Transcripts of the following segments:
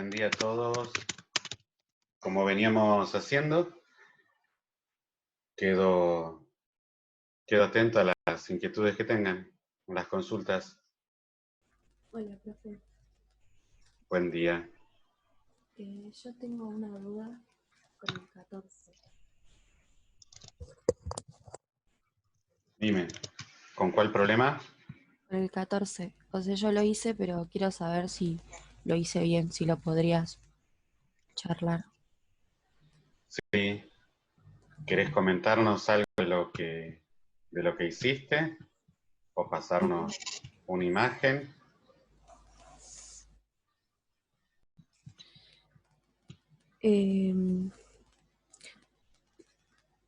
Buen día a todos. Como veníamos haciendo, quedo atento a las inquietudes que tengan, las consultas. Hola, profe. Buen día. Yo tengo una duda con el 14. Dime, ¿con cuál problema? Con el 14. O sea, yo lo hice, pero quiero saber si lo hice bien, si lo podrías charlar. Sí. ¿Querés comentarnos algo de lo que hiciste? ¿O pasarnos una imagen?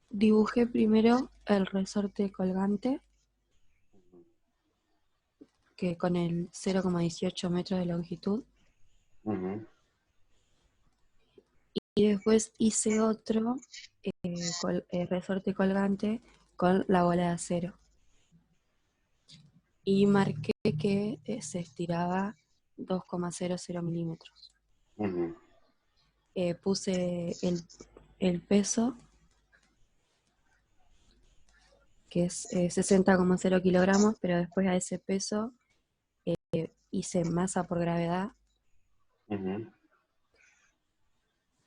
Dibujé primero el resorte colgante, que con el 0,18 metros de longitud. Uh-huh. Y después hice otro resorte colgante con la bola de acero. Y marqué que se estiraba 2,00 milímetros. Uh-huh. Puse el peso, que es 60,0 kilogramos, pero después a ese peso hice masa por gravedad. Uh-huh.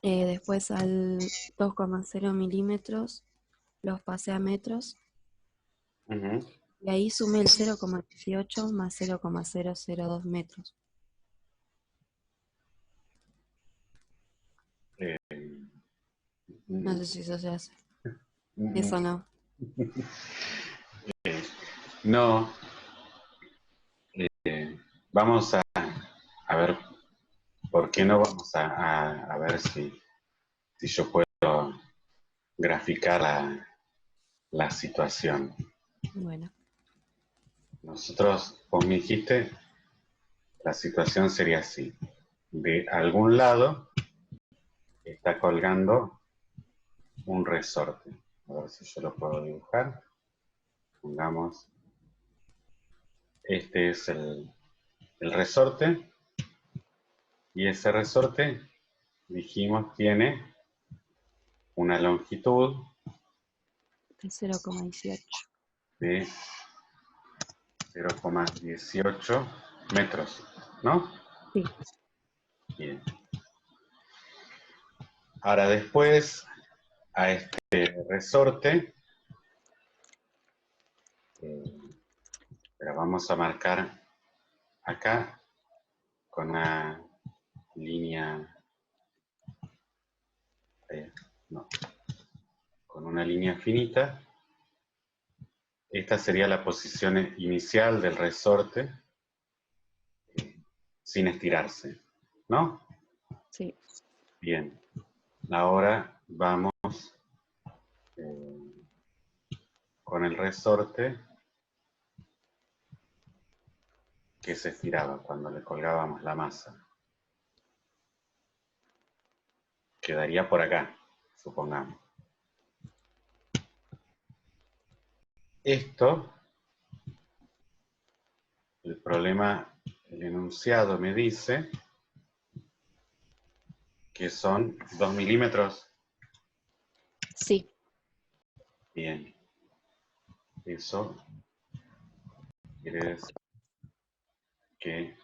Después al 2,0 milímetros los pasé a metros. Uh-huh. Y ahí sumé el 0,18 más 0,002 metros. No sé si eso se hace. Eso no. No. Vamos a ver, ¿por qué no vamos a ver si yo puedo graficar la situación? Bueno. Nosotros, vos me dijiste, la situación sería así. De algún lado está colgando un resorte. A ver si yo lo puedo dibujar. Pongamos, este es el resorte. Y ese resorte, dijimos, tiene una longitud De 0,18. de 0,18 metros, ¿no? Sí. Bien. Ahora después, a este resorte, pero vamos a marcar acá con una línea, no, con una línea finita. Esta sería la posición inicial del resorte, sin estirarse, ¿no? Sí. Bien. Ahora vamos con el resorte que se estiraba cuando le colgábamos la masa. Quedaría por acá, supongamos. Esto, el problema, el enunciado me dice que son 2 milímetros. Sí. Bien. Eso quiere decir que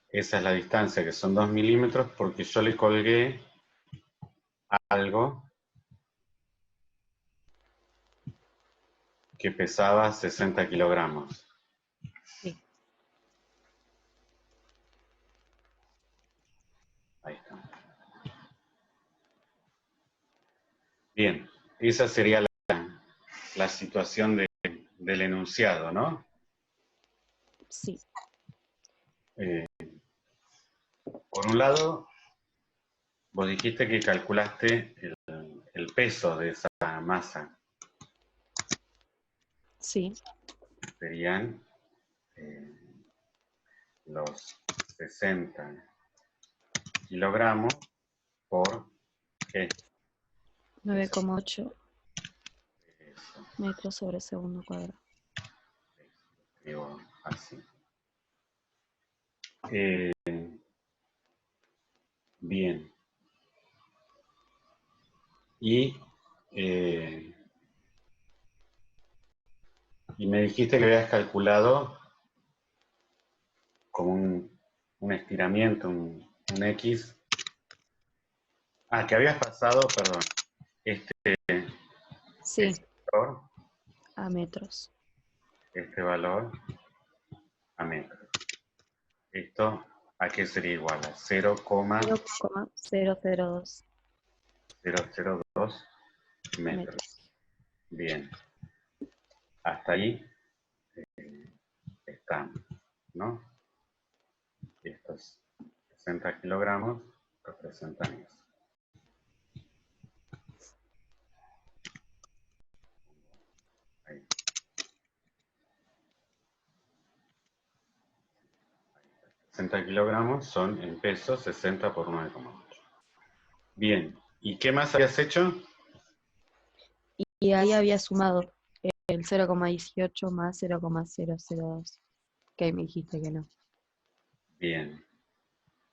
esa es la distancia, que son 2 milímetros, porque yo le colgué algo que pesaba 60 kilogramos. Sí. Ahí está. Bien, esa sería la situación del enunciado, ¿no? Sí. Por un lado, vos dijiste que calculaste el peso de esa masa. Sí. Serían los 60 kilogramos por ¿qué? 9,8 metros sobre segundo cuadrado. digo así. Bien. Y me dijiste que habías calculado como un estiramiento, un X. Ah, que habías pasado, perdón, Sí, valor, a metros. este valor a metros. ¿Esto a qué sería igual? A 0,002 0,002 metros. metros. Bien. Hasta ahí estamos, ¿no? Estos 60 kilogramos representan eso. Ahí. 60 kilogramos son en pesos 60 por 9,8. Bien, ¿y qué más habías hecho? Y ahí había sumado el 0,18 más 0,002. Que ahí me dijiste que no. Bien,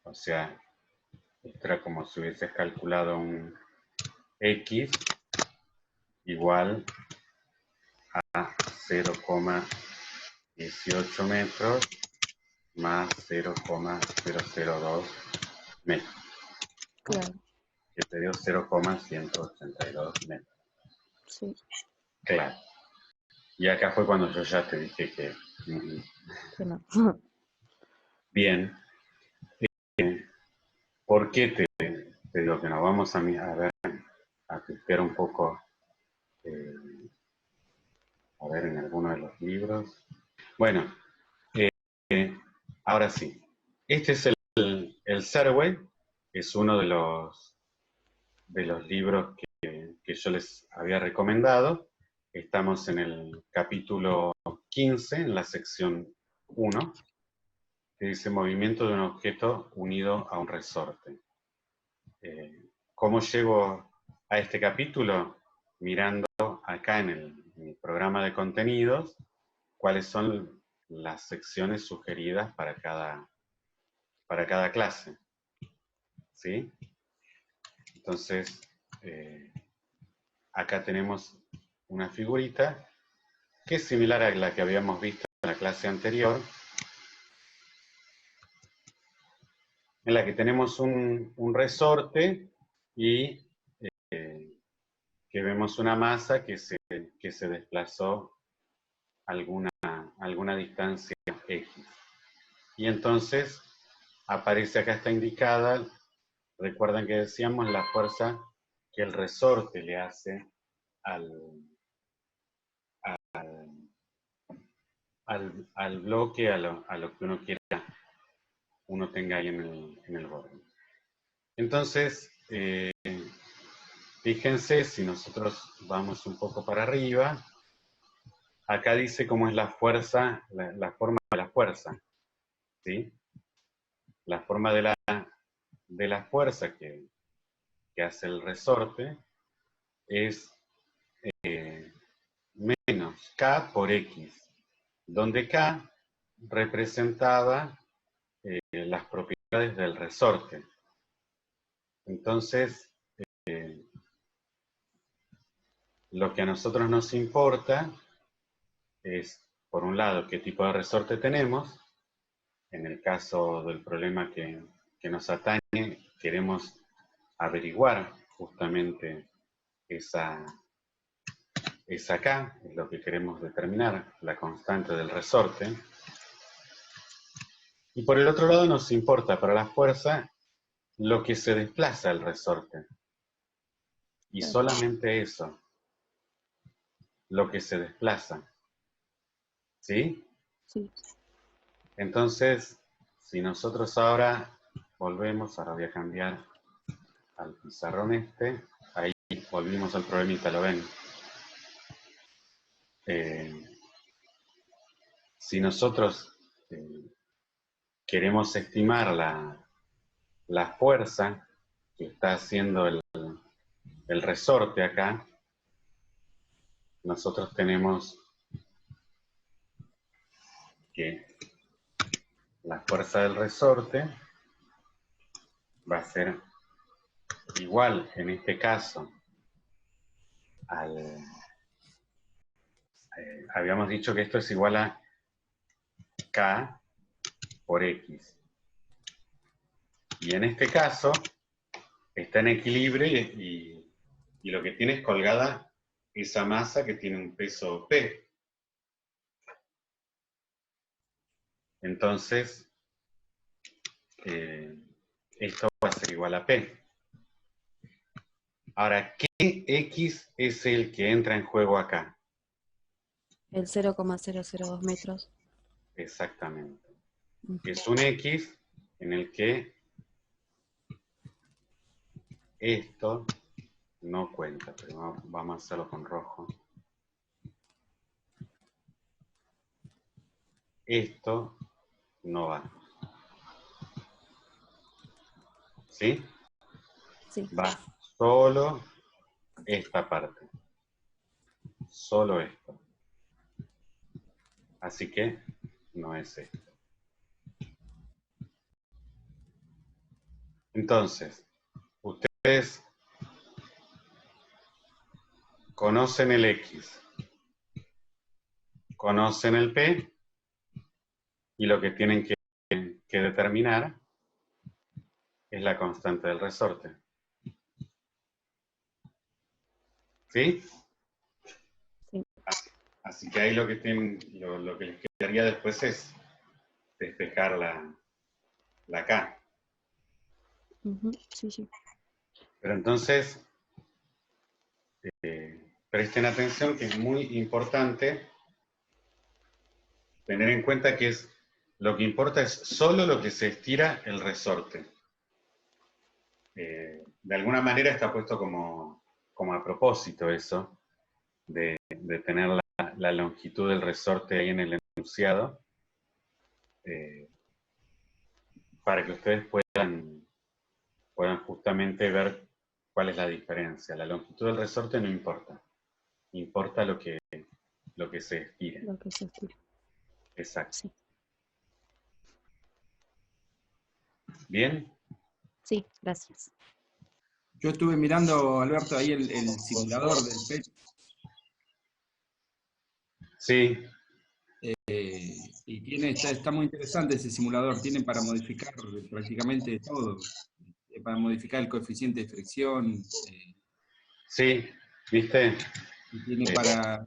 o sea, esto era como si hubieses calculado un X igual a 0,18 metros más 0,002 metros, Claro, que te dio 0,182 metros. sí. Claro. Y acá fue cuando yo ya te dije que... Que no. Bien. ¿Por qué te digo que no? Vamos a ver, a testear un poco, a ver en alguno de los libros. Bueno, ahora sí. Este es el Serway, es uno de los libros que yo les había recomendado. Estamos en el capítulo 15, en la sección 1, que dice movimiento de un objeto unido a un resorte. ¿Cómo llego a este capítulo? Mirando acá en el programa de contenidos, cuáles son las secciones sugeridas para cada clase. ¿Sí? Entonces, acá tenemos una figurita que es similar a la que habíamos visto en la clase anterior, en la que tenemos un resorte y que vemos una masa que se desplazó alguna distancia X. Y entonces aparece acá, está indicada, recuerdan que decíamos la fuerza que el resorte le hace al bloque, a lo que uno tenga ahí en el borde. Entonces, fíjense, si nosotros vamos un poco para arriba, acá dice cómo es la fuerza, la forma de la fuerza, ¿sí? La forma de la fuerza que hace el resorte es menos K por X, donde K representaba las propiedades del resorte. Entonces, lo que a nosotros nos importa es, por un lado, qué tipo de resorte tenemos. En el caso del problema que nos atañe, queremos averiguar justamente esa K, es lo que queremos determinar, la constante del resorte. Y por el otro lado nos importa para la fuerza lo que se desplaza el resorte. Y solamente eso, lo que se desplaza. ¿Sí? Sí. Entonces, si nosotros ahora volvemos, ahora voy a cambiar al pizarrón este, ahí volvimos al problemita, ¿lo ven? Si nosotros queremos estimar la fuerza que está haciendo el resorte acá, nosotros tenemos que la fuerza del resorte va a ser igual, en este caso, habíamos dicho que esto es igual a K por X. Y en este caso, está en equilibrio y lo que tiene es colgada esa masa que tiene un peso P. Entonces, esto va a ser igual a P. Ahora, ¿qué X es el que entra en juego acá? El 0,002 metros. Exactamente. Es un X en el que esto no cuenta, pero vamos a hacerlo con rojo. Esto no va. ¿Sí? Sí. Va solo esta parte. Solo esto. Así que no es esto. Entonces, ustedes conocen el X, conocen el P, y lo que tienen que determinar es la constante del resorte. ¿Sí? Sí. Así que ahí lo que les quedaría después es despejar la K. Sí, sí. Pero entonces, presten atención que es muy importante tener en cuenta que lo que importa es solo lo que se estira el resorte. De alguna manera está puesto como a propósito eso, de tener la longitud del resorte ahí en el enunciado, para que ustedes puedan justamente ver cuál es la diferencia. La longitud del resorte no importa, importa lo que se estire. Lo que se estira. Exacto. Sí. ¿Bien? Sí, gracias. Yo estuve mirando, Alberto, ahí el simulador del PET, Sí, y está muy interesante ese simulador, tiene para modificar prácticamente todo, para modificar el coeficiente de fricción, sí, ¿viste? y tiene para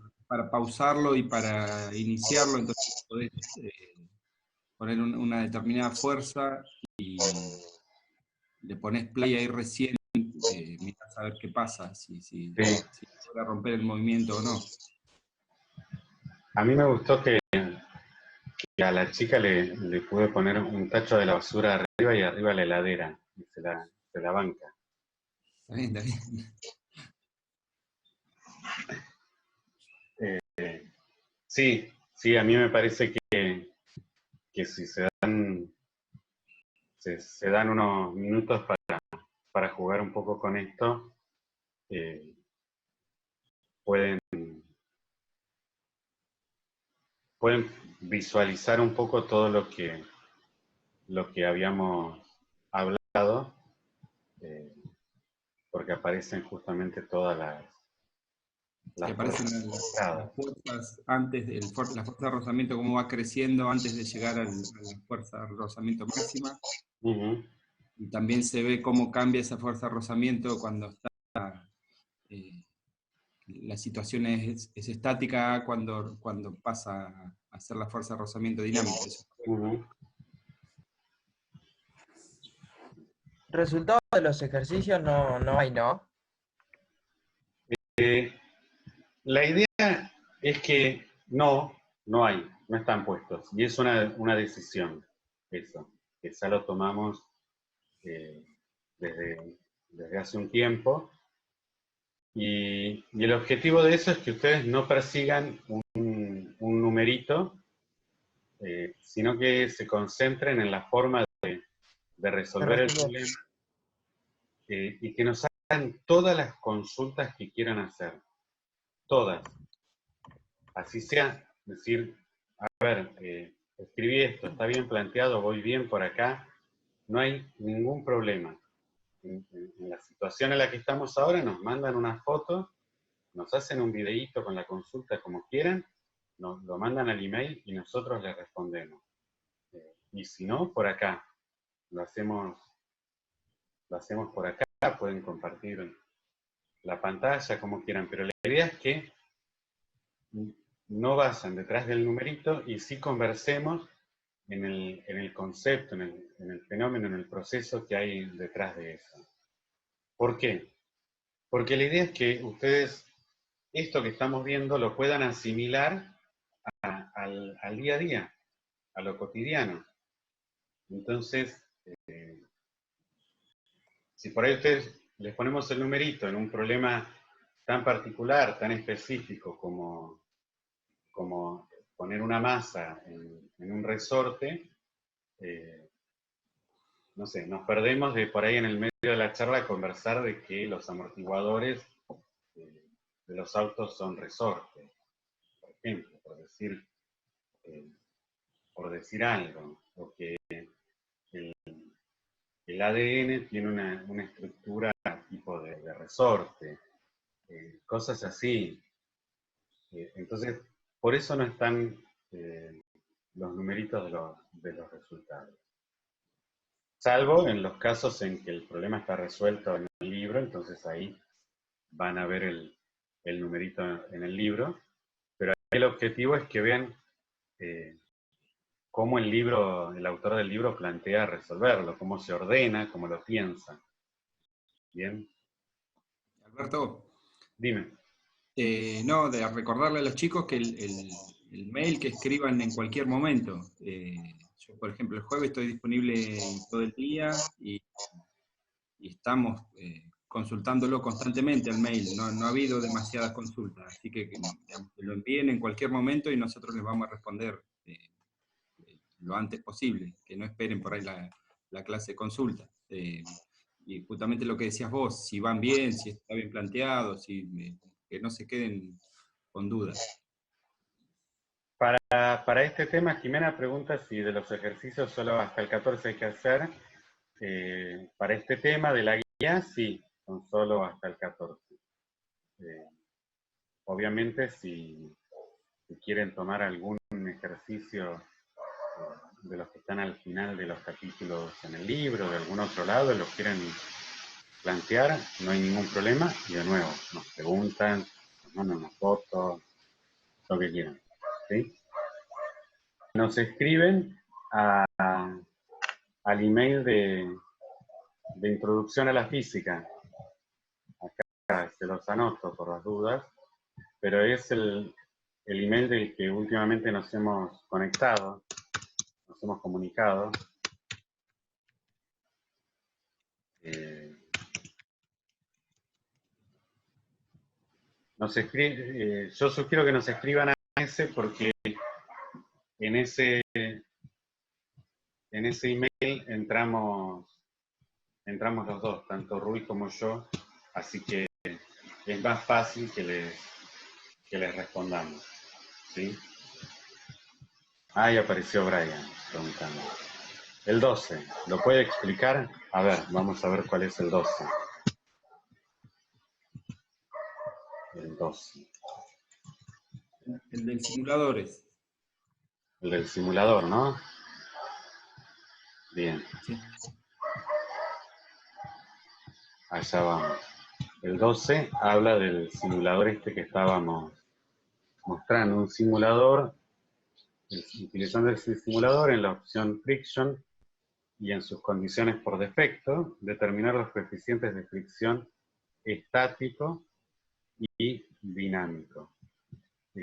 pausarlo y para iniciarlo, entonces podés poner una determinada fuerza y le pones play ahí recién, mirás a ver qué pasa, si logra romper el movimiento o no. A mí me gustó que a la chica le pude poner un tacho de la basura arriba y arriba la heladera, y se la banca. Está bien, está bien. Sí, sí, a mí me parece que si se dan unos minutos para jugar un poco con esto, pueden visualizar un poco todo lo que habíamos hablado, porque aparecen justamente todas Que las aparecen fuerzas. las fuerzas antes la fuerza de rozamiento, cómo va creciendo antes de llegar a la fuerza de rozamiento máxima. Uh-huh. Y también se ve cómo cambia esa fuerza de rozamiento cuando está, la situación es estática, cuando pasa a ser la fuerza de rozamiento dinámica. Eso. Uh-huh. Resultados de los ejercicios no hay, ¿no? La idea es que no hay, no están puestos. Y es una decisión, eso, que ya lo tomamos desde hace un tiempo. Y el objetivo de eso es que ustedes no persigan un numerito, sino que se concentren en la forma de resolver el problema, y que nos hagan todas las consultas que quieran hacer. Todas. Así sea, decir, a ver, escribí esto, está bien planteado, voy bien por acá, no hay ningún problema. En la situación en la que estamos ahora nos mandan una foto, nos hacen un videíto con la consulta como quieran, nos lo mandan al email y nosotros les respondemos. Y si no, por acá, lo hacemos por acá, pueden compartir la pantalla como quieran, pero la idea es que no vayan detrás del numerito y sí conversemos en el concepto, en el fenómeno, en el proceso que hay detrás de eso. ¿Por qué? Porque la idea es que ustedes, esto que estamos viendo, lo puedan asimilar al día a día, a lo cotidiano. Entonces, si por ahí ustedes les ponemos el numerito en un problema tan particular, tan específico como poner una masa en un resorte, no sé, nos perdemos de por ahí en el medio de la charla conversar de que los amortiguadores de los autos son resortes, por ejemplo, por decir algo, o que el ADN tiene una estructura tipo de resorte, cosas así. Entonces, por eso no están los numeritos de los resultados. Salvo en los casos en que el problema está resuelto en el libro, entonces ahí van a ver el numerito en el libro, pero el objetivo es que vean cómo el autor del libro plantea resolverlo, cómo se ordena, cómo lo piensa. ¿Bien? Alberto, Dime. no, de recordarle a los chicos que el mail que escriban en cualquier momento. Yo, por ejemplo, el jueves estoy disponible todo el día y estamos consultándolo constantemente al mail. No ha habido demasiadas consultas, así que digamos, que lo envíen en cualquier momento y nosotros les vamos a responder lo antes posible, que no esperen por ahí la clase de consulta. Y justamente lo que decías vos, si van bien, si está bien planteado, que no se queden con dudas. Para este tema, Jimena pregunta si de los ejercicios solo hasta el 14 hay que hacer. Para este tema de la guía, sí, son solo hasta el 14. Obviamente, si quieren tomar algún ejercicio de los que están al final de los capítulos en el libro, de algún otro lado, y los quieren plantear, no hay ningún problema, y de nuevo, nos preguntan, nos mandan una foto, lo que quieran, ¿sí? Nos escriben al email de introducción a la física. Acá se los anoto por las dudas, pero es el email del que últimamente nos hemos conectado, nos hemos comunicado. Yo sugiero que nos escriban a ese porque en ese email entramos los dos, tanto Rui como yo, así que es más fácil que les respondamos, ¿sí? Ahí apareció Brian preguntando. El 12, ¿lo puede explicar? A ver, vamos a ver cuál es el 12. El 12. El del simuladores. El del simulador, ¿no? Bien. Sí. Allá vamos. El 12 habla del simulador este que estábamos mostrando. Un simulador, utilizando ese simulador en la opción Friction y en sus condiciones por defecto, determinar los coeficientes de fricción estático y dinámico. Yo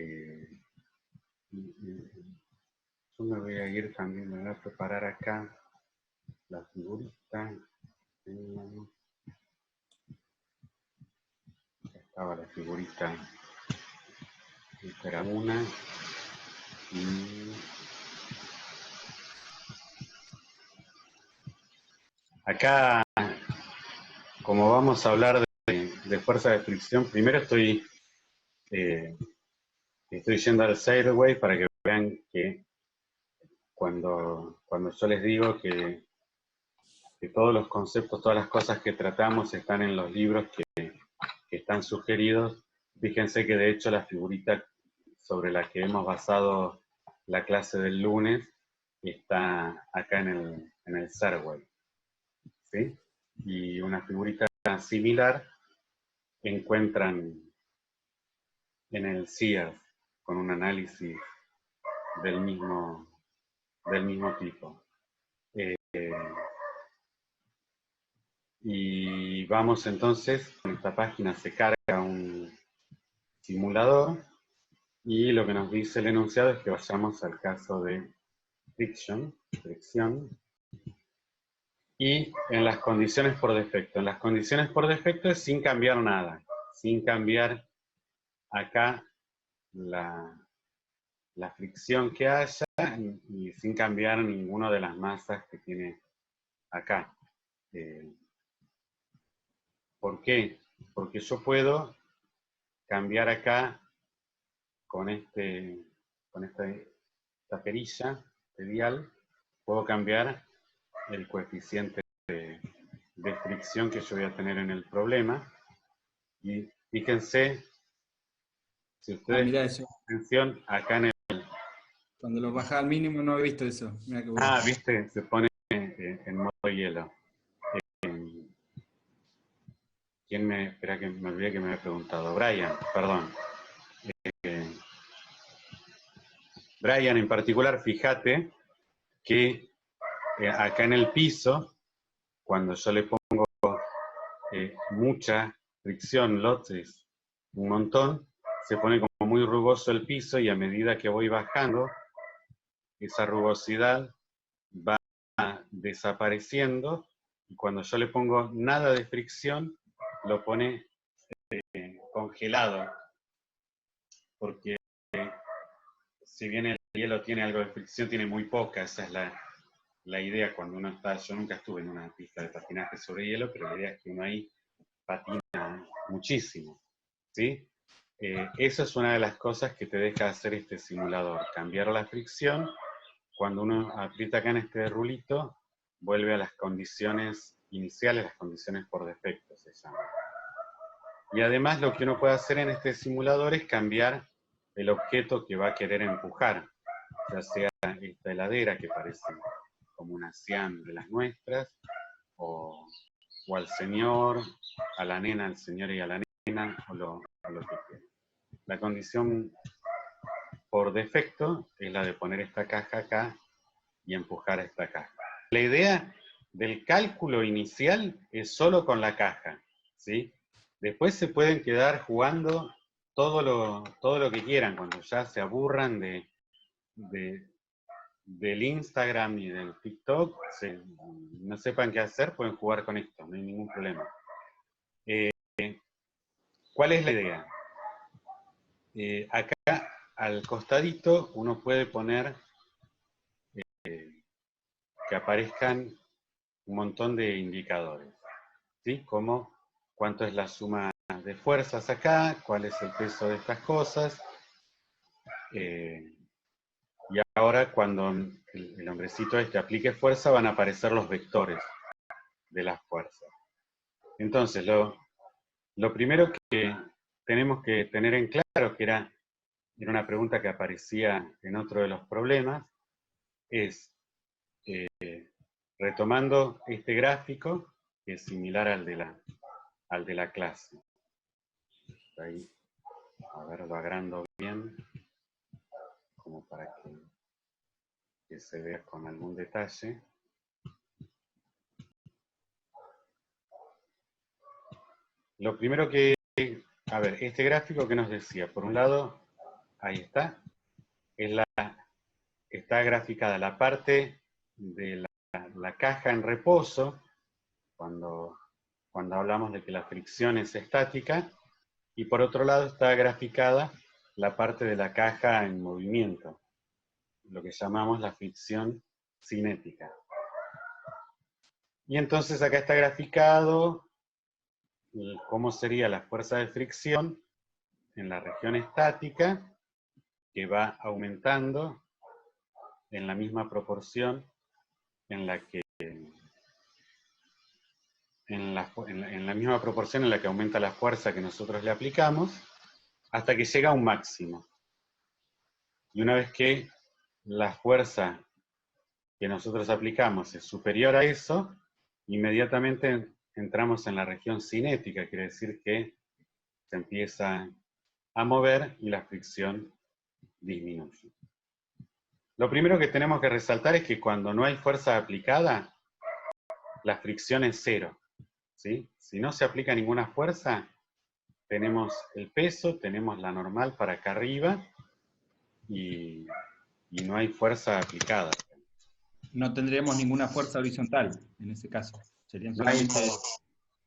me voy a ir también, me voy a preparar acá la figurita. Estaba la figurita. Esta era una. Y acá, como vamos a hablar de fuerza de fricción, primero estoy yendo al Segway para que vean que cuando yo les digo que todos los conceptos, todas las cosas que tratamos están en los libros que están sugeridos. Fíjense que de hecho la figurita sobre la que hemos basado la clase del lunes está acá en el Serway, ¿sí? Y una figurita similar encuentran en el Sears con un análisis del mismo tipo. Y vamos entonces, en esta página se carga un simulador y lo que nos dice el enunciado es que vayamos al caso de fricción, y en las condiciones por defecto. En las condiciones por defecto es sin cambiar nada, sin cambiar acá la fricción que haya y sin cambiar ninguna de las masas que tiene acá. ¿Por qué? Porque yo puedo cambiar acá con esta perilla, dial, puedo cambiar el coeficiente de fricción que yo voy a tener en el problema. Y fíjense, si ustedes Mirá eso. atención, acá en el... Cuando lo bajaba al mínimo no he visto eso. Mirá qué bueno. viste, se pone en modo hielo. Espera que me olvidé que me había preguntado. Brian, perdón. Brian, en particular, fíjate que acá en el piso, cuando yo le pongo mucha fricción, lotes, un montón, se pone como muy rugoso el piso y a medida que voy bajando, esa rugosidad va desapareciendo y cuando yo le pongo nada de fricción, lo pone congelado. Porque si bien el hielo tiene algo de fricción, tiene muy poca, esa es la idea cuando uno está, yo nunca estuve en una pista de patinaje sobre hielo, pero la idea es que uno ahí patina muchísimo, ¿sí? Eso es una de las cosas que te deja hacer este simulador, cambiar la fricción. Cuando uno aprieta acá en este rulito, vuelve a las condiciones iniciales, las condiciones por defecto se llama. Y además lo que uno puede hacer en este simulador es cambiar el objeto que va a querer empujar, ya sea esta heladera que parece como una Siam de las nuestras, o al señor, a la nena, al señor y a la nena, o lo que quiera. La condición por defecto es la de poner esta caja acá y empujar esta caja. La idea del cálculo inicial es solo con la caja, ¿sí? Después se pueden quedar jugando todo lo que quieran, cuando ya se aburran del Instagram y del TikTok, no sepan qué hacer, pueden jugar con esto, no hay ningún problema. ¿Cuál es la idea? Acá al costadito uno puede poner que aparezcan un montón de indicadores, ¿sí? Como cuánto es la suma de fuerzas acá, cuál es el peso de estas cosas. Y ahora cuando el hombrecito este aplique fuerza van a aparecer los vectores de las fuerzas. Entonces, lo primero que tenemos que tener en claro, que era una pregunta que aparecía en otro de los problemas, es, retomando este gráfico, que es similar al de la clase. Ahí, a ver, lo agrando bien, como para que se vea con algún detalle. Lo primero que, a ver, este gráfico que nos decía, por un lado, ahí está, está graficada la parte de la caja en reposo, cuando hablamos de que la fricción es estática, y por otro lado está graficada la parte de la caja en movimiento, lo que llamamos la fricción cinética. Y entonces acá está graficado cómo sería la fuerza de fricción en la región estática, que va aumentando en la misma proporción en la que aumenta la fuerza que nosotros le aplicamos, hasta que llega a un máximo. Y una vez que la fuerza que nosotros aplicamos es superior a eso, inmediatamente entramos en la región cinética, quiere decir que se empieza a mover y la fricción disminuye. Lo primero que tenemos que resaltar es que cuando no hay fuerza aplicada, la fricción es cero, ¿sí? Si no se aplica ninguna fuerza, tenemos el peso, tenemos la normal para acá arriba, y no hay fuerza aplicada. No tendríamos ninguna fuerza horizontal, en ese caso. Serían No hay, solamente...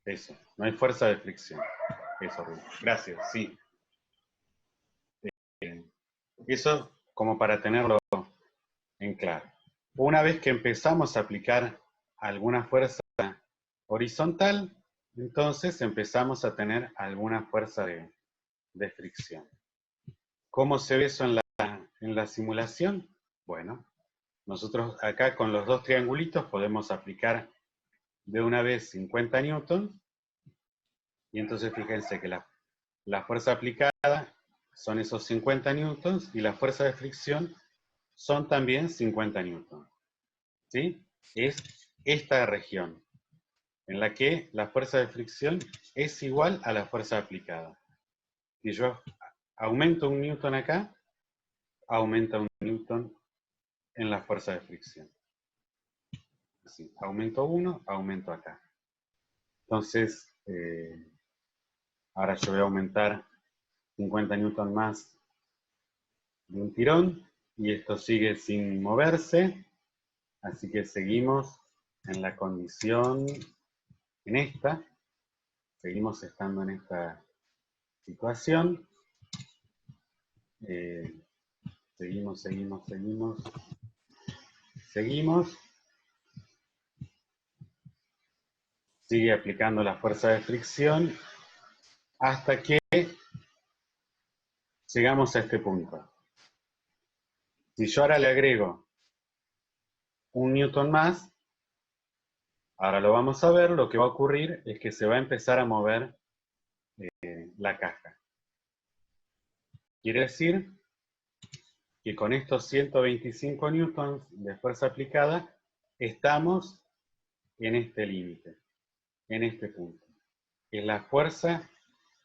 eso, no hay fuerza de fricción. Eso, Rubén. Gracias, sí. Eso como para tenerlo en claro. Una vez que empezamos a aplicar alguna fuerza horizontal, entonces empezamos a tener alguna fuerza de fricción. ¿Cómo se ve eso en la simulación? Bueno, nosotros acá con los dos triangulitos podemos aplicar de una vez 50 newtons, y entonces fíjense que la fuerza aplicada son esos 50 newtons, y la fuerza de fricción son también 50 newtons. ¿Sí? Es esta región, en la que la fuerza de fricción es igual a la fuerza aplicada. Si yo aumento un newton acá, aumenta un newton en la fuerza de fricción. Así, aumento 1, aumento acá. Entonces, ahora yo voy a aumentar 50 newton más de un tirón, y esto sigue sin moverse, así que seguimos en la condición, seguimos estando en esta situación, seguimos, sigue aplicando la fuerza de fricción, hasta que llegamos a este punto. Si yo ahora le agrego un newton más, ahora lo vamos a ver, lo que va a ocurrir es que se va a empezar a mover la caja. Quiere decir que con estos 125 newtons de fuerza aplicada, estamos en este límite, en este punto. Es la fuerza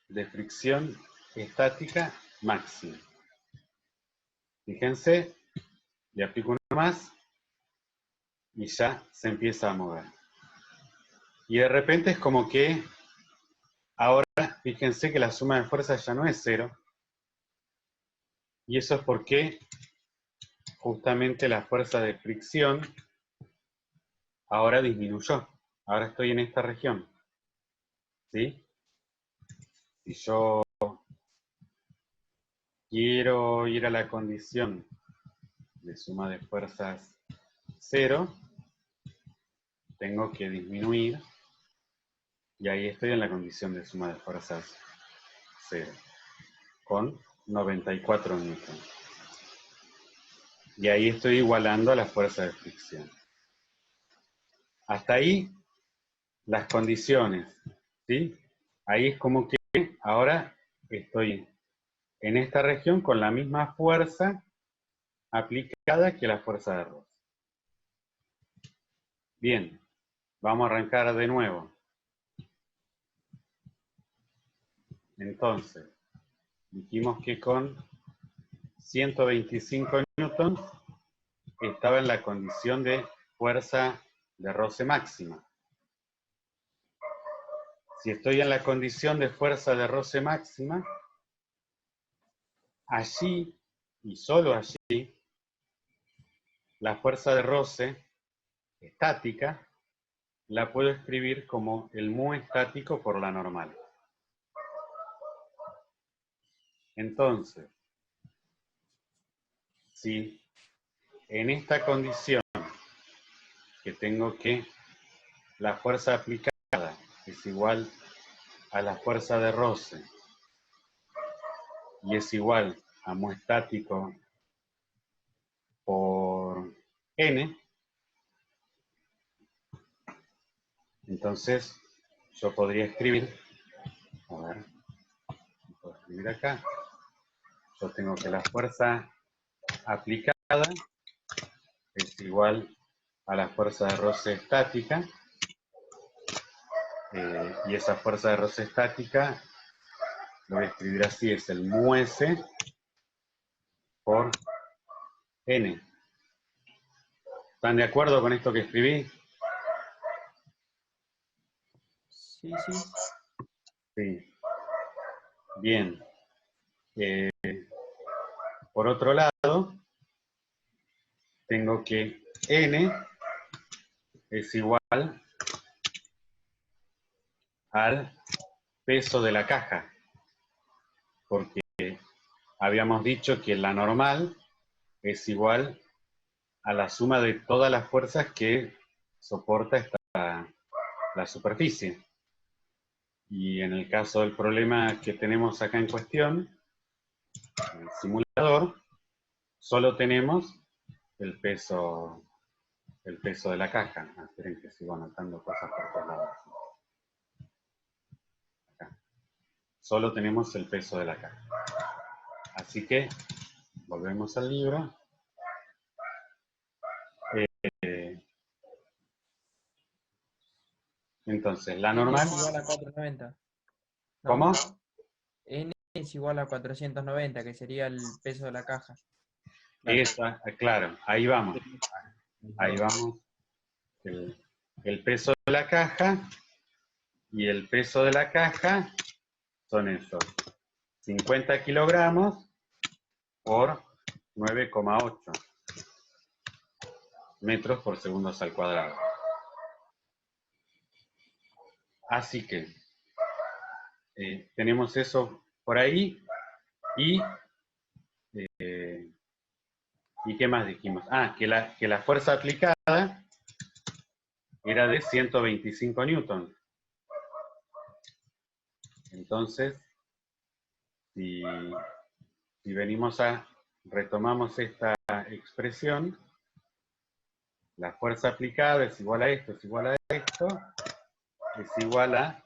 de fricción estática máxima. Fíjense, le aplico uno más, y ya se empieza a mover. Y de repente es como que, ahora, fíjense que la suma de fuerzas ya no es cero, y eso es porque justamente la fuerza de fricción ahora disminuyó. Ahora estoy en esta región. ¿Sí? Si yo quiero ir a la condición de suma de fuerzas 0, tengo que disminuir, y ahí estoy en la condición de suma de fuerzas 0, con 94 newtons. Y ahí estoy igualando a la fuerza de fricción. Hasta ahí, las condiciones, ¿sí? Ahí es como que ahora estoy en esta región con la misma fuerza aplicada que la fuerza de Rosse. Bien, vamos a arrancar de nuevo. Entonces, dijimos que con 125 newtons estaba en la condición de fuerza de roce máxima. Si estoy en la condición de fuerza de roce máxima, allí, y solo allí, la fuerza de roce estática la puedo escribir como el mu estático por la normal. Entonces, si en esta condición que tengo que la fuerza aplicada es igual a la fuerza de roce y es igual a mu estático por N. Entonces, yo podría escribir, a ver, puedo escribir acá. Yo tengo que la fuerza aplicada es igual a la fuerza de roce estática, y esa fuerza de roce estática, lo voy a escribir así, es el mu S por N. ¿Están de acuerdo con esto que escribí? Sí, sí. Sí. Bien. Por otro lado, tengo que N es igual al peso de la caja, porque habíamos dicho que la normal es igual a la suma de todas las fuerzas que soporta la superficie. Y en el caso del problema que tenemos acá en cuestión, en el simulador, solo tenemos el peso de la caja. Esperen que sigo anotando cosas por todos lados. Acá. Solo tenemos el peso de la caja. Así que volvemos al libro. Entonces, la normal... N es igual a 490. ¿no? ¿Cómo? N es igual a 490, que sería el peso de la caja. Claro. Esa, claro, ahí vamos. Ahí vamos. El peso de la caja, y el peso de la caja son esos. 50 kilogramos por 9,8 metros por segundos al cuadrado. Así que tenemos eso por ahí. ¿Y qué más dijimos? Ah, que la fuerza aplicada era de 125 newtons. Entonces, si retomamos esta expresión, la fuerza aplicada es igual a esto, es igual a esto, es igual a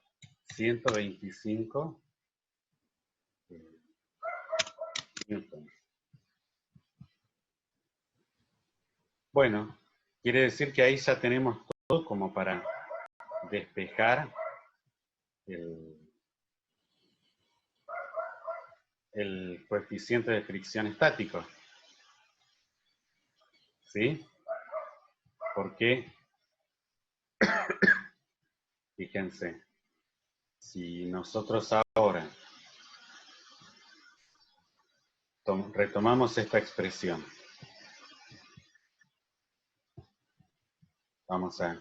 125 newtons. Bueno, quiere decir que ahí ya tenemos todo como para despejar el coeficiente de fricción estático. ¿Sí? Porque, fíjense, si nosotros ahora retomamos esta expresión, vamos a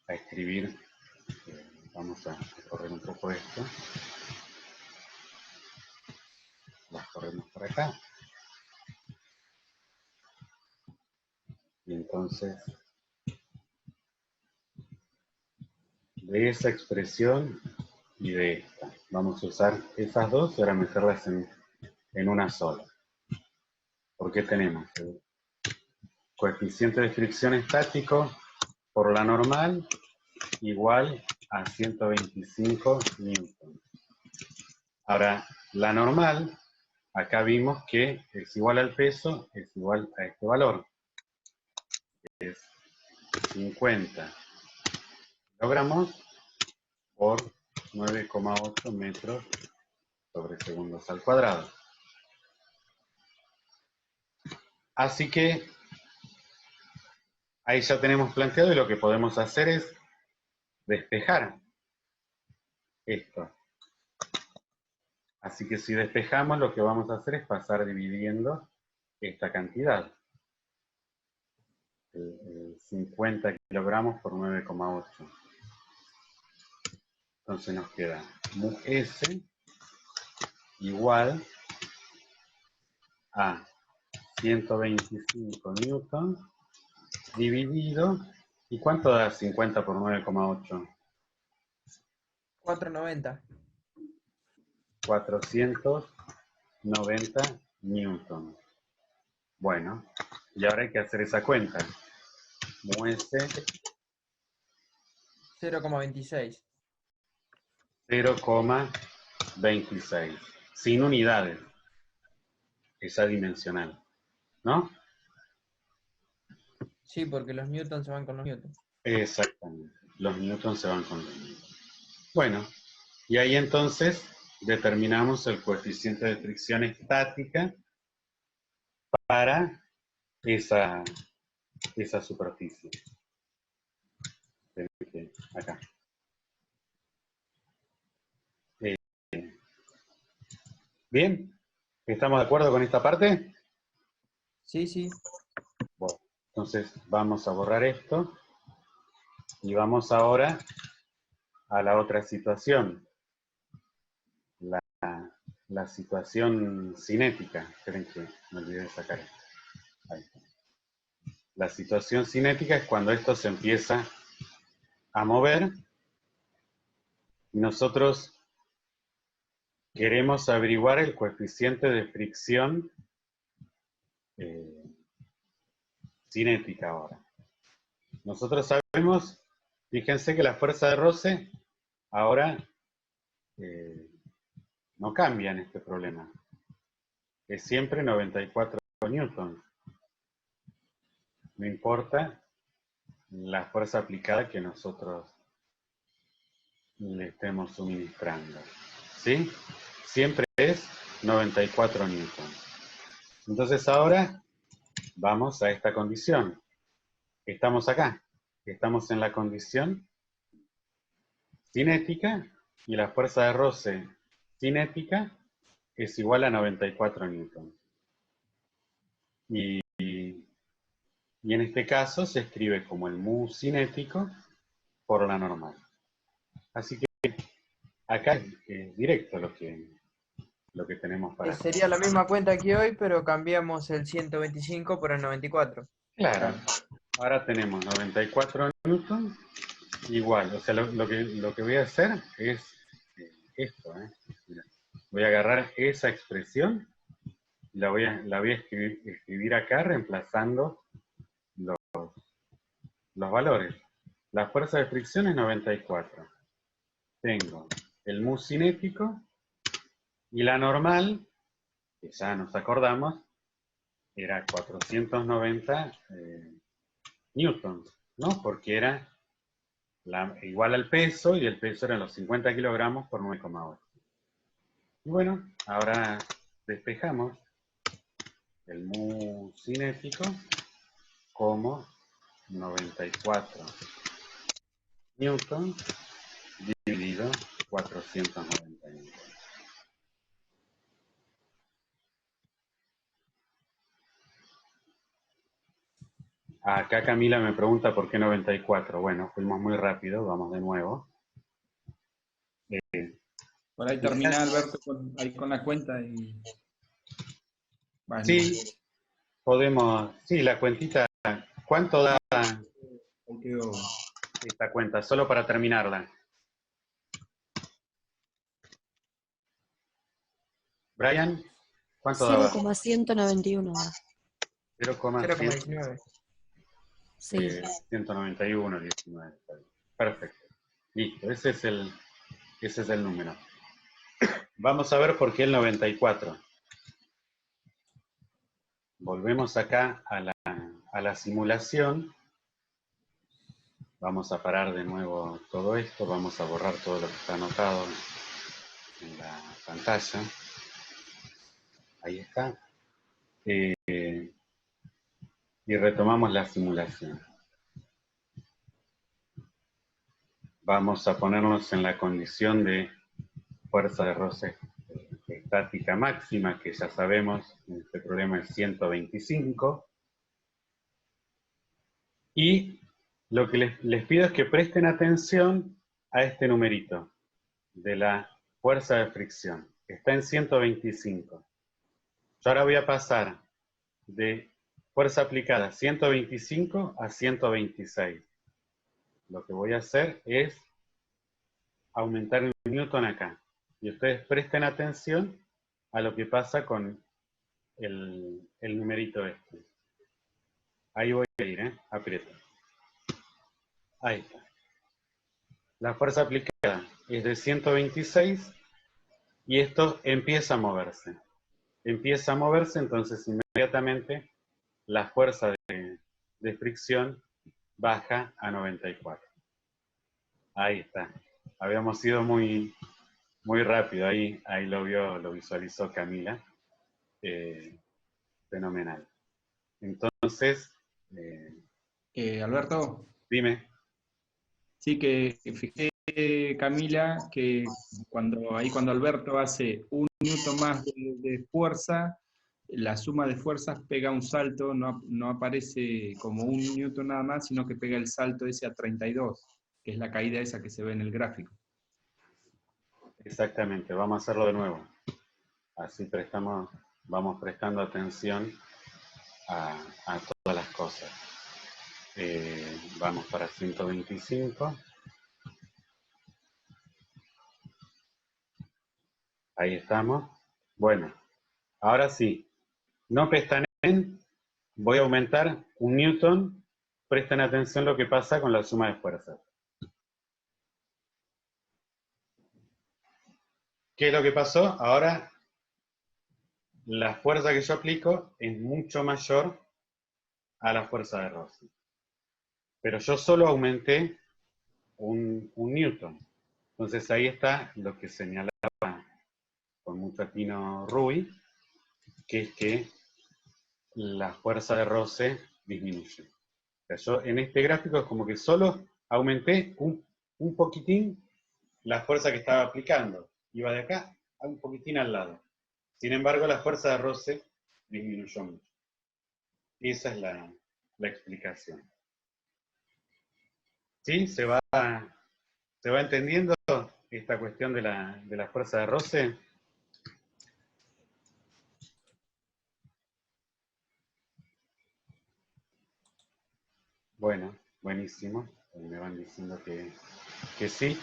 escribir, vamos a correr un poco esto, las corremos por acá, y entonces de esa expresión y de esta, vamos a usar esas dos y ahora meterlas en una sola, porque tenemos el coeficiente de fricción estático por la normal igual a 125 newtons. Ahora, la normal, acá vimos que es igual al peso, es igual a este valor. Es 50 kilogramos por 9,8 metros sobre segundos al cuadrado. Así que ahí ya tenemos planteado, y lo que podemos hacer es despejar esto. Así que si despejamos, lo que vamos a hacer es pasar dividiendo esta cantidad. 50 kilogramos por 9,8. Entonces nos queda mu S igual a 125 newtons dividido, ¿y cuánto da 50 por 9,8? 490. 490 newtons. Bueno, y ahora hay que hacer esa cuenta. muese 0,26. 0,26. Sin unidades. Esa dimensional. ¿No? Sí, porque los newtons se van con los newtons. Exactamente. Los newtons se van con los newtons. Bueno, y ahí entonces determinamos el coeficiente de fricción estática para esa superficie. Acá. ¿Bien? ¿Estamos de acuerdo con esta parte? Sí, sí. Bueno, entonces vamos a borrar esto y vamos ahora a la otra situación. La situación cinética. Esperen que me olvidé de sacar esto. Ahí está. La situación cinética es cuando esto se empieza a mover y nosotros queremos averiguar el coeficiente de fricción cinética ahora. Nosotros sabemos, fíjense que la fuerza de roce ahora no cambia en este problema. Es siempre 94 newtons. No importa la fuerza aplicada que nosotros le estemos suministrando. ¿Sí? Siempre es 94 newtons. Entonces ahora vamos a esta condición. Estamos acá. Estamos en la condición cinética y la fuerza de roce cinética es igual a 94 newtons. Y en este caso se escribe como el mu cinético por la normal. Así que acá es directo lo que tenemos para hacer. Sería la misma cuenta que hoy, pero cambiamos el 125 por el 94. Claro. Ahora tenemos 94 newtons igual. O sea, lo que voy a hacer es esto. Mira, voy a agarrar esa expresión y la voy a escribir acá reemplazando los valores. La fuerza de fricción es 94. Tengo el mu cinético y la normal, que ya nos acordamos, era 490 newtons, ¿no? Porque era igual al peso, y el peso eran los 50 kilogramos por 9,8. Y bueno, ahora despejamos el mu cinético como 94 newtons dividido 490 newtons. Acá Camila me pregunta por qué 94. Bueno, fuimos muy rápido, vamos de nuevo. Por ahí termina Alberto ahí con la cuenta y... Bueno, Sí, podemos, sí, la cuentita. ¿Cuánto da ahí quedó. esta cuenta? Solo para terminarla. Brian, ¿cuánto daba? 0,191. 0,19. Sí. 191, 19. Perfecto. Listo, ese es el número. Vamos a ver por qué el 94. Volvemos acá a la simulación. Vamos a parar de nuevo todo esto. Vamos a borrar todo lo que está anotado en la pantalla. Ahí está. Y retomamos la simulación. Vamos a ponernos en la condición de fuerza de roce estática máxima, que ya sabemos, en este problema es 125. Y lo que les pido es que presten atención a este numerito de la fuerza de fricción. Está en 125. Yo ahora voy a pasar de fuerza aplicada 125 a 126. Lo que voy a hacer es aumentar el newton acá. Y ustedes presten atención a lo que pasa con el numerito este. Ahí voy a ir, aprieto. Ahí está. La fuerza aplicada es de 126 y esto empieza a moverse. Empieza a moverse, entonces inmediatamente la fuerza de fricción baja a 94. Ahí está. Habíamos ido muy rápido, ahí lo vio, lo visualizó Camila. Fenomenal. Entonces, Alberto, dime. sí que fijé, Camila, que cuando Alberto hace un newton más de fuerza, la suma de fuerzas pega un salto, no aparece como un newton nada más, sino que pega el salto ese a 32, que es la caída esa que se ve en el gráfico. Exactamente, vamos a hacerlo de nuevo. Así vamos prestando atención a todas las cosas. Vamos para 125. Ahí estamos. Bueno, ahora sí. No pestaneen, voy a aumentar un newton. Presten atención lo que pasa con la suma de fuerzas. ¿Qué es lo que pasó? Ahora la fuerza que yo aplico es mucho mayor a la fuerza de Rossi. Pero yo solo aumenté un newton. Entonces ahí está lo que señalaba con mucho atino Rui, que es que la fuerza de roce disminuye. O sea, yo en este gráfico es como que solo aumenté un poquitín la fuerza que estaba aplicando. Iba de acá a un poquitín al lado. Sin embargo, la fuerza de roce disminuyó mucho. Y esa es la explicación. ¿Sí? ¿Se va entendiendo esta cuestión de la fuerza de roce? Bueno, buenísimo. Me van diciendo que sí.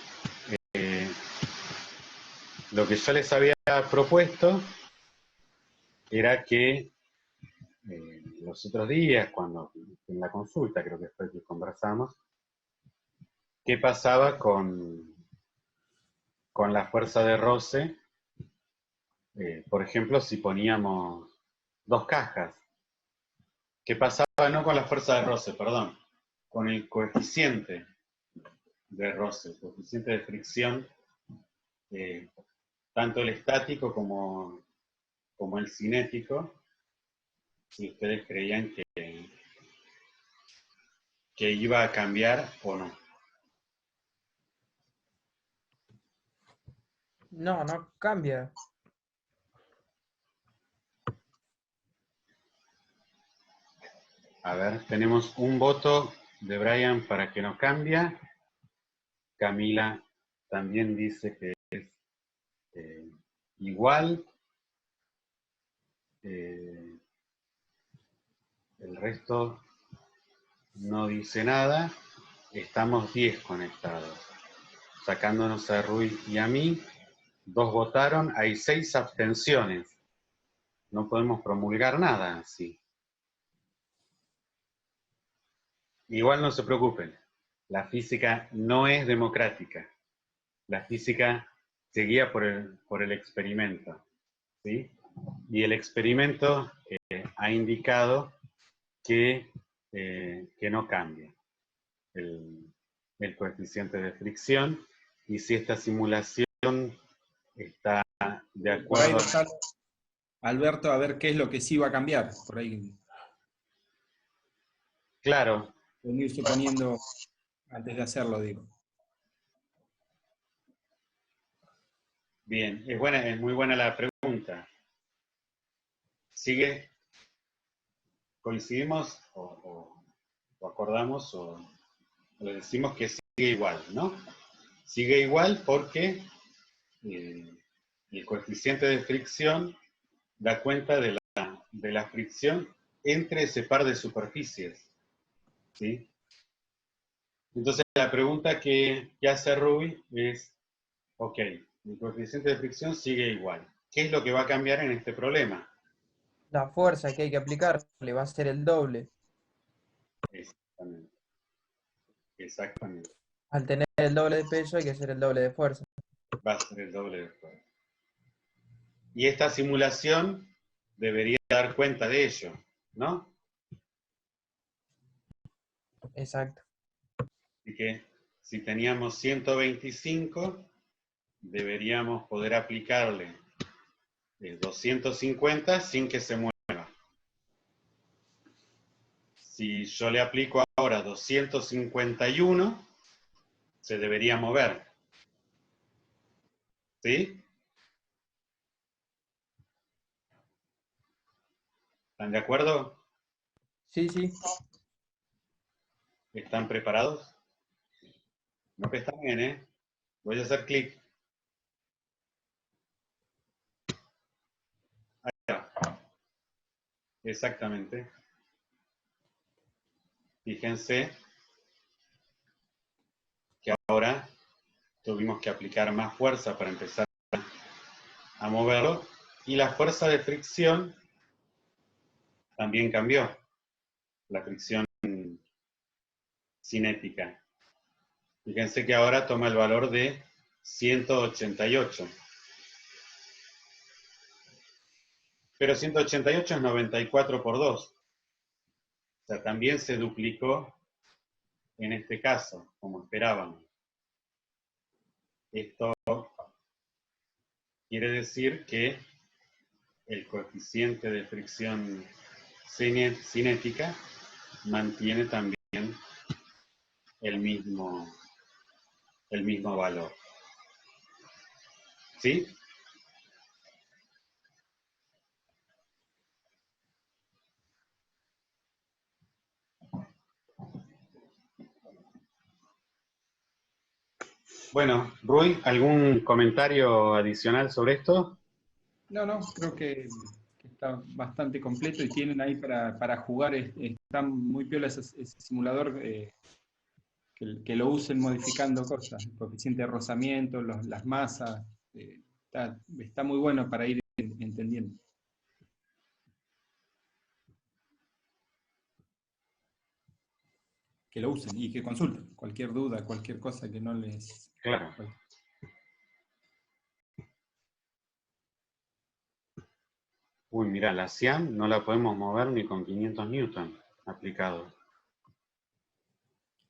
Lo que yo les había propuesto era que los otros días, cuando en la consulta, creo que fue que conversamos, ¿qué pasaba con la fuerza de roce? Por ejemplo, si poníamos dos cajas. ¿Qué pasaba no con la fuerza de roce, perdón? Con el coeficiente de roce, el coeficiente de fricción, tanto el estático como el cinético, si ustedes creían que iba a cambiar o no. No, no cambia. A ver, tenemos un voto de Brian para que no cambia. Camila también dice que es igual. El resto no dice nada. Estamos 10 conectados. Sacándonos a Rui y a mí, 2 votaron, hay 6 abstenciones. No podemos promulgar nada así. Igual no se preocupen, la física no es democrática. La física se guía por el experimento, ¿sí? Y el experimento ha indicado que no cambia el coeficiente de fricción, y si esta simulación está de Por ahí acuerdo... está Alberto, a ver qué es lo que sí va a cambiar. Por ahí Claro, pueden ir suponiendo antes de hacerlo, digo. bien, es muy buena la pregunta. ¿Sigue? ¿Coincidimos o acordamos o le decimos que sigue igual, ¿no? Sigue igual porque el coeficiente de fricción da cuenta de la fricción entre ese par de superficies, ¿sí? Entonces la pregunta que hace Ruby es, ok, el coeficiente de fricción sigue igual. ¿Qué es lo que va a cambiar en este problema? La fuerza que hay que aplicarle va a ser el doble. Exactamente. Exactamente. Al tener el doble de peso hay que hacer el doble de fuerza. Va a ser el doble de fuerza. Y esta simulación debería dar cuenta de ello, ¿no? Exacto. Así que si teníamos 125, deberíamos poder aplicarle 250 sin que se mueva. Si yo le aplico ahora 251, se debería mover. ¿Sí? ¿Están de acuerdo? Sí, sí. ¿Están preparados? No que están bien, ¿eh? Voy a hacer clic. Ahí está. Exactamente. Fíjense que ahora tuvimos que aplicar más fuerza para empezar a moverlo. Y la fuerza de fricción también cambió. La fricción cinética. Fíjense que ahora toma el valor de 188. Pero 188 es 94 por 2. O sea, también se duplicó en este caso, como esperábamos. Esto quiere decir que el coeficiente de fricción cinética mantiene también el mismo valor. ¿Sí? Bueno, Rui, ¿algún comentario adicional sobre esto? No, creo que está bastante completo y tienen ahí para jugar. Está muy piola ese simulador, que lo usen modificando cosas, el coeficiente de rozamiento, las masas. Está muy bueno para ir entendiendo. Que lo usen y que consulten. Cualquier duda, cualquier cosa que no les... Claro. Uy, mira, la CIAM no la podemos mover ni con 500 newton aplicado.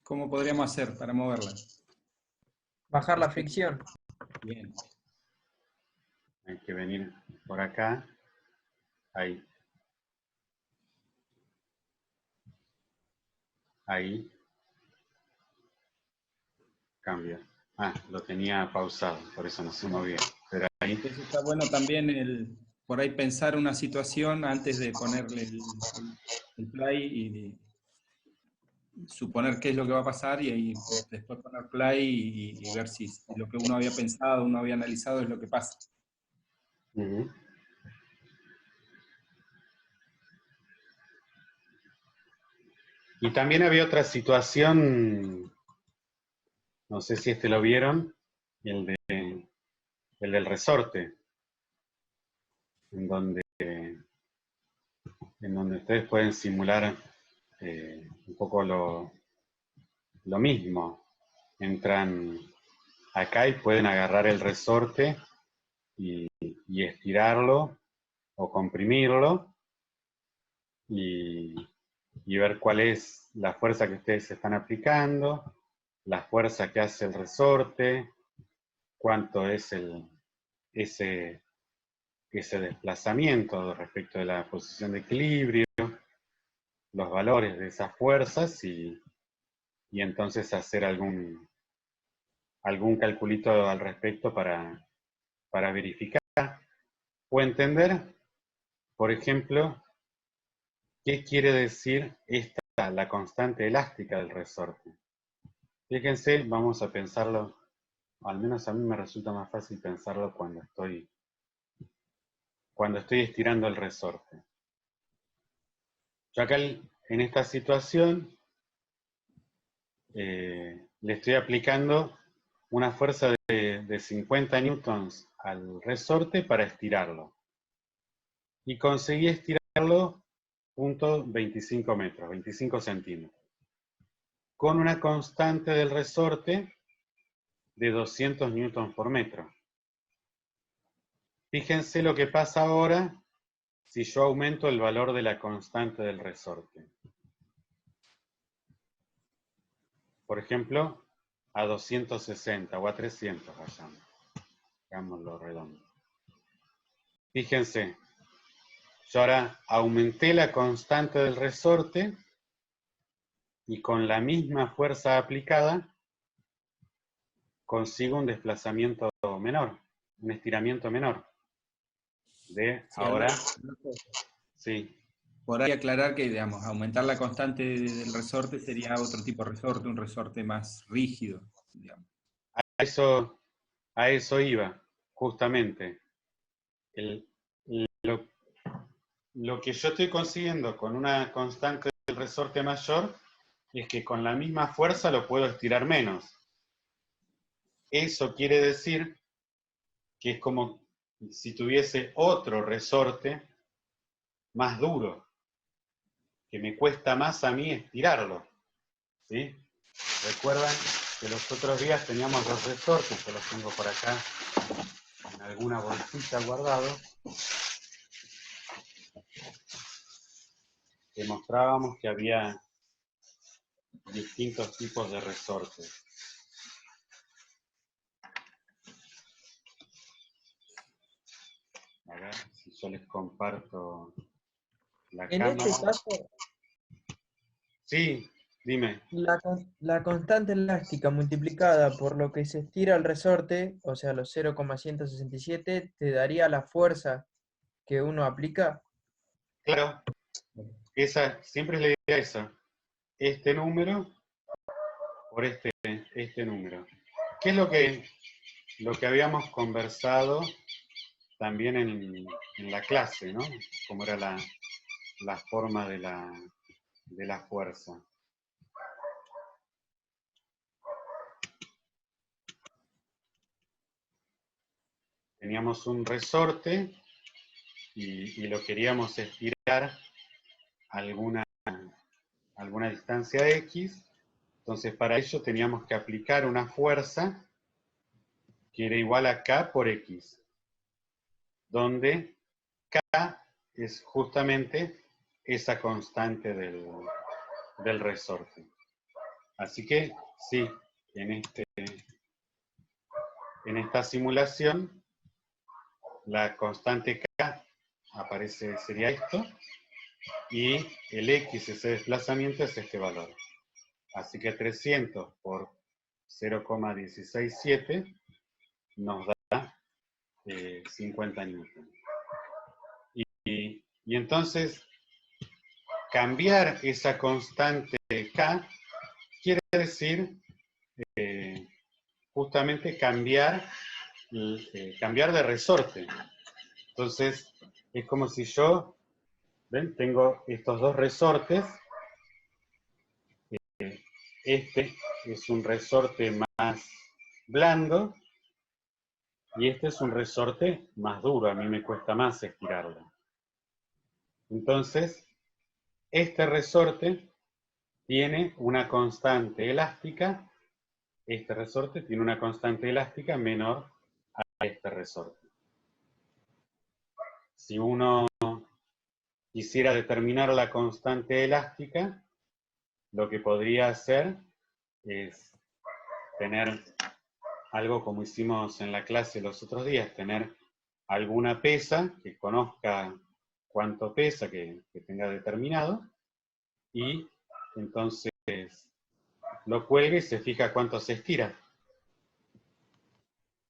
¿Cómo podríamos hacer para moverla? Bajar la fricción. Bien. Hay que venir por acá. Ahí. Ahí. Cambia. Ah, lo tenía pausado, por eso no se movía. Pero ahí. Entonces está bueno también por ahí pensar una situación antes de ponerle el play y suponer qué es lo que va a pasar y ahí después poner play y ver si lo que uno había pensado, uno había analizado es lo que pasa. Uh-huh. Y también había otra situación, no sé si lo vieron, el del resorte, en donde ustedes pueden simular un poco lo mismo. Entran acá y pueden agarrar el resorte y estirarlo o comprimirlo y ver cuál es la fuerza que ustedes están aplicando, la fuerza que hace el resorte, cuánto es ese desplazamiento respecto de la posición de equilibrio, los valores de esas fuerzas y entonces hacer algún calculito al respecto para verificar o entender, por ejemplo, qué quiere decir la constante elástica del resorte. Fíjense, vamos a pensarlo, al menos a mí me resulta más fácil pensarlo cuando estoy estirando el resorte. Yo acá en esta situación le estoy aplicando una fuerza de 50 newtons al resorte para estirarlo. Y conseguí estirarlo .25 metros, 25 centímetros. con una constante del resorte de 200 newtons por metro. Fíjense lo que pasa ahora si yo aumento el valor de la constante del resorte. Por ejemplo, a 260 o a 300 vayamos. Hagámoslo redondo. Fíjense, yo ahora aumenté la constante del resorte y con la misma fuerza aplicada consigo un desplazamiento menor, un estiramiento menor. De Sí, ahora, Alberto, sí. por ahí aclarar que, digamos, aumentar la constante del resorte sería otro tipo de resorte, un resorte más rígido, digamos. A eso iba, justamente. Lo que yo estoy consiguiendo con una constante del resorte mayor es que con la misma fuerza lo puedo estirar menos. Eso quiere decir que es como si tuviese otro resorte más duro, que me cuesta más a mí estirarlo. ¿Sí? Recuerdan que los otros días teníamos los resortes, que los tengo por acá en alguna bolsita guardados, que mostrábamos que había distintos tipos de resortes. A ver si yo les comparto la En cámara. este caso, Sí, dime. la constante elástica multiplicada por lo que se estira el resorte, o sea, los 0,167, te daría la fuerza que uno aplica. Claro, esa, siempre le diría esa. Este número por este número. ¿Qué es lo que habíamos conversado también en la clase, ¿no? Cómo era la forma de la fuerza. Teníamos un resorte y lo queríamos estirar a alguna distancia X. Entonces para ello teníamos que aplicar una fuerza que era igual a K por X, donde K es justamente esa constante del resorte. Así que sí, en esta simulación la constante K aparece, sería esto, y el X, ese desplazamiento, es este valor. Así que 300 por 0,167 nos da 50 newton. Y entonces, cambiar esa constante K quiere decir justamente cambiar de resorte. Entonces, es como si yo, ¿ven? Tengo estos dos resortes. Este es un resorte más blando y este es un resorte más duro. A mí me cuesta más estirarlo. Entonces, este resorte tiene una constante elástica. Este resorte tiene una constante elástica menor a este resorte. Si uno quisiera determinar la constante elástica, lo que podría hacer es tener algo como hicimos en la clase los otros días, tener alguna pesa que conozca cuánto pesa, que tenga determinado, y entonces lo cuelgue y se fija cuánto se estira.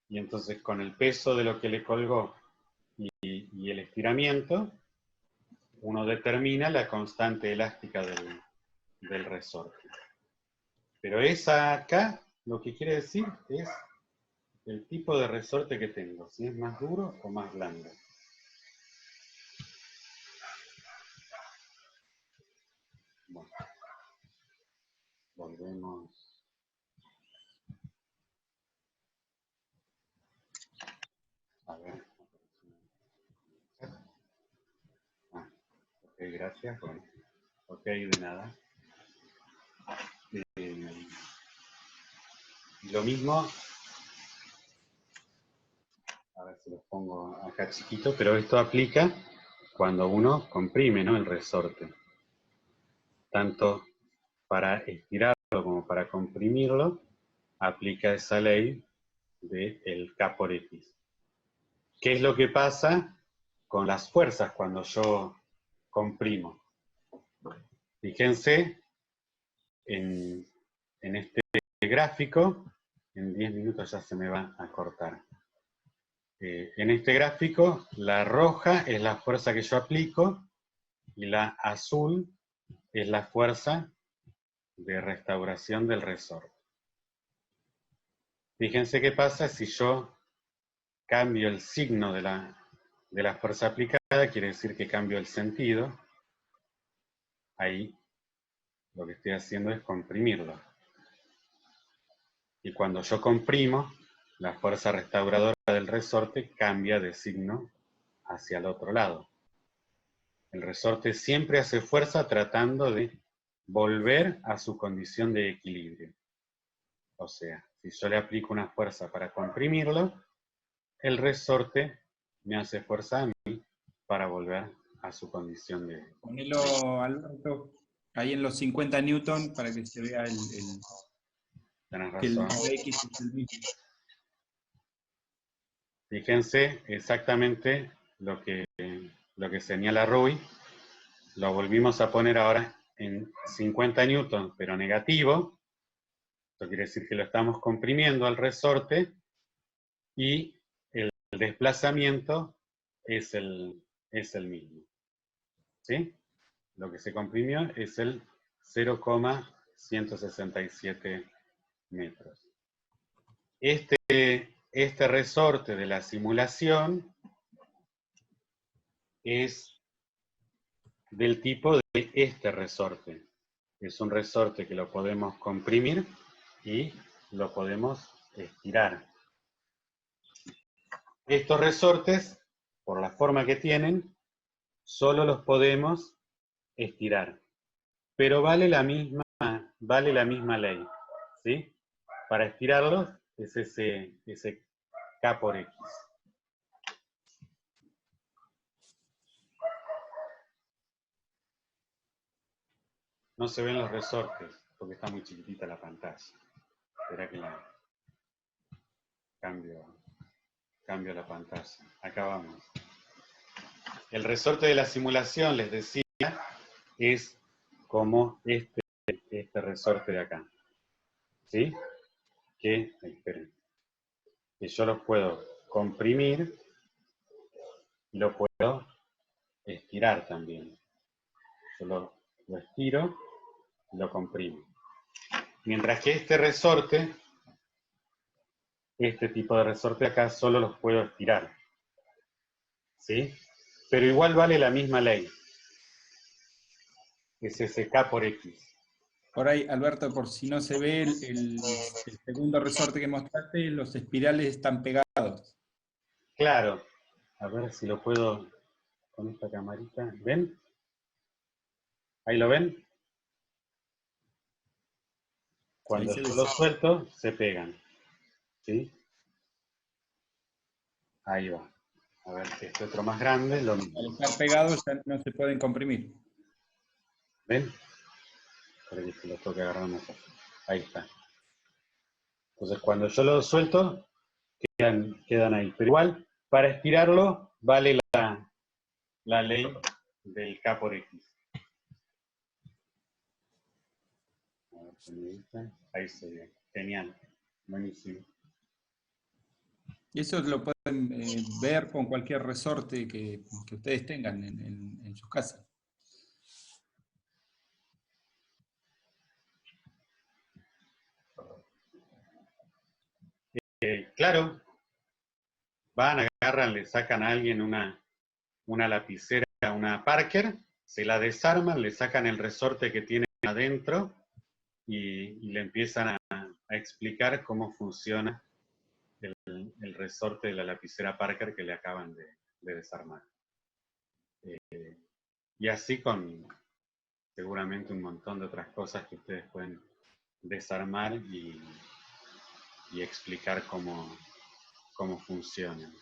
Y entonces con el peso de lo que le colgó y el estiramiento, uno determina la constante elástica del resorte. Pero esa acá, lo que quiere decir es el tipo de resorte que tengo, si es más duro o más blando. Bueno, volvemos. A ver. Ah, ok, gracias. Bueno, ok, de nada. lo mismo, a ver si los pongo acá chiquito, pero esto aplica cuando uno comprime, ¿no?, el resorte. Tanto para estirarlo como para comprimirlo, aplica esa ley del K por X. ¿Qué es lo que pasa con las fuerzas cuando yo comprimo? Fíjense en este gráfico, en 10 minutos ya se me va a cortar. En este gráfico, la roja es la fuerza que yo aplico y la azul es la fuerza de restauración del resorte. Fíjense qué pasa si yo cambio el signo de la fuerza aplicada, quiere decir que cambio el sentido. Ahí lo que estoy haciendo es comprimirlo. Y cuando yo comprimo, la fuerza restauradora del resorte cambia de signo hacia el otro lado. El resorte siempre hace fuerza tratando de volver a su condición de equilibrio. O sea, si yo le aplico una fuerza para comprimirlo, el resorte me hace fuerza a mí para volver a su condición de... Ponelo, Alberto, ahí en los 50 newton para que se vea Tenés que el razón. X es el mismo. Fíjense exactamente lo que señala Rui. Lo volvimos a poner ahora en 50 newtons, pero negativo. Esto quiere decir que lo estamos comprimiendo al resorte y el desplazamiento es el mismo. ¿Sí? Lo que se comprimió es el 0,167 metros. Este resorte de la simulación es del tipo de este resorte. Es un resorte que lo podemos comprimir y lo podemos estirar. Estos resortes, por la forma que tienen, solo los podemos estirar. Pero vale la misma ley, ¿sí? Para estirarlos es ese K por X. No se ven los resortes porque está muy chiquitita la pantalla. Espera que la cambio la pantalla. Acá vamos. El resorte de la simulación, les decía, es como este resorte de acá. ¿Sí? Esperen, que yo lo puedo comprimir y lo puedo estirar también. Yo lo estiro y lo comprimo. Mientras que este resorte, este tipo de resorte acá, solo los puedo estirar. ¿Sí? Pero igual vale la misma ley. Es ese K por X. Por ahí, Alberto, por si no se ve el segundo resorte que mostraste, los espirales están pegados. Claro. A ver si lo puedo con esta camarita. ¿Ven? ¿Ahí lo ven? Cuando yo lo suelto, se pegan. ¿Sí? Ahí va. A ver, este otro más grande, lo mismo. Al estar pegados ya no se pueden comprimir. ¿Ven? Espera que lo tengo que agarrar más fácil. Ahí está. Entonces, cuando yo lo suelto, quedan ahí. Pero igual, para estirarlo, vale la ley del K por X. A ver si me gusta. Ahí se ve. Genial. Buenísimo. Y eso lo pueden ver con cualquier resorte que ustedes tengan en sus casas. Claro, van, agarran, le sacan a alguien una lapicera, una Parker, se la desarman, le sacan el resorte que tiene adentro y le empiezan a explicar cómo funciona el resorte de la lapicera Parker que le acaban de desarmar. Y así con seguramente un montón de otras cosas que ustedes pueden desarmar y y explicar cómo funcionan.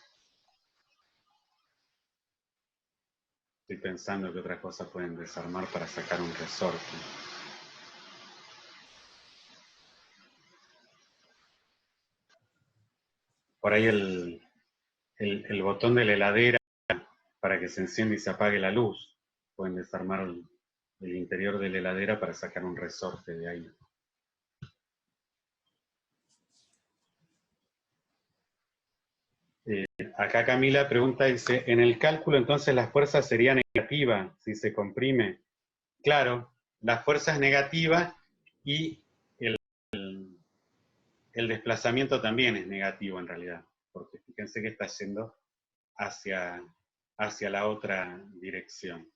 Estoy pensando que otras cosas pueden desarmar para sacar un resorte. Por ahí el botón de la heladera para que se encienda y se apague la luz. Pueden desarmar el interior de la heladera para sacar un resorte de ahí. Acá Camila pregunta, dice, en el cálculo entonces la fuerza sería negativa si se comprime. Claro, la fuerza es negativa y el desplazamiento también es negativo en realidad, porque fíjense que está yendo hacia la otra dirección.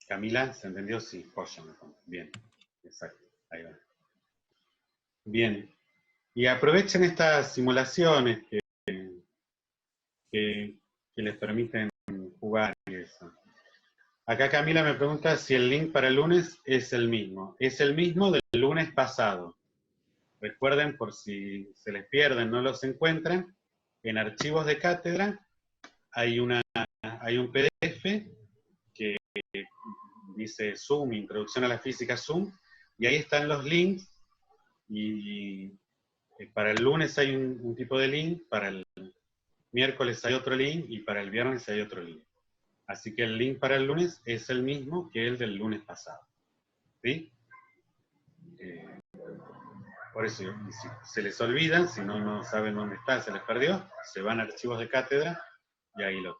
Camila, ¿se entendió? Sí, joya, me contó. Bien, exacto, ahí va. Bien, y aprovechen estas simulaciones que les permiten jugar y eso. Acá Camila me pregunta si el link para el lunes es el mismo. Es el mismo del lunes pasado. Recuerden, por si se les pierden, no los encuentran, en archivos de cátedra hay un PDF que dice Zoom, Introducción a la Física Zoom, y ahí están los links, y para el lunes hay un tipo de link, para el miércoles hay otro link, y para el viernes hay otro link. Así que el link para el lunes es el mismo que el del lunes pasado. ¿Sí? Por eso, si se les olvida, si no saben dónde está, se les perdió, se van a archivos de cátedra y ahí lo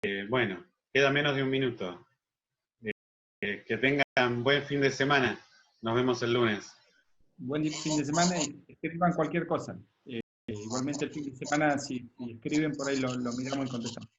tienen. Bueno, queda menos de un minuto. Que tengan buen fin de semana. Nos vemos el lunes. Buen fin de semana y escriban cualquier cosa. Igualmente el fin de semana, si escriben por ahí lo miramos y contestamos.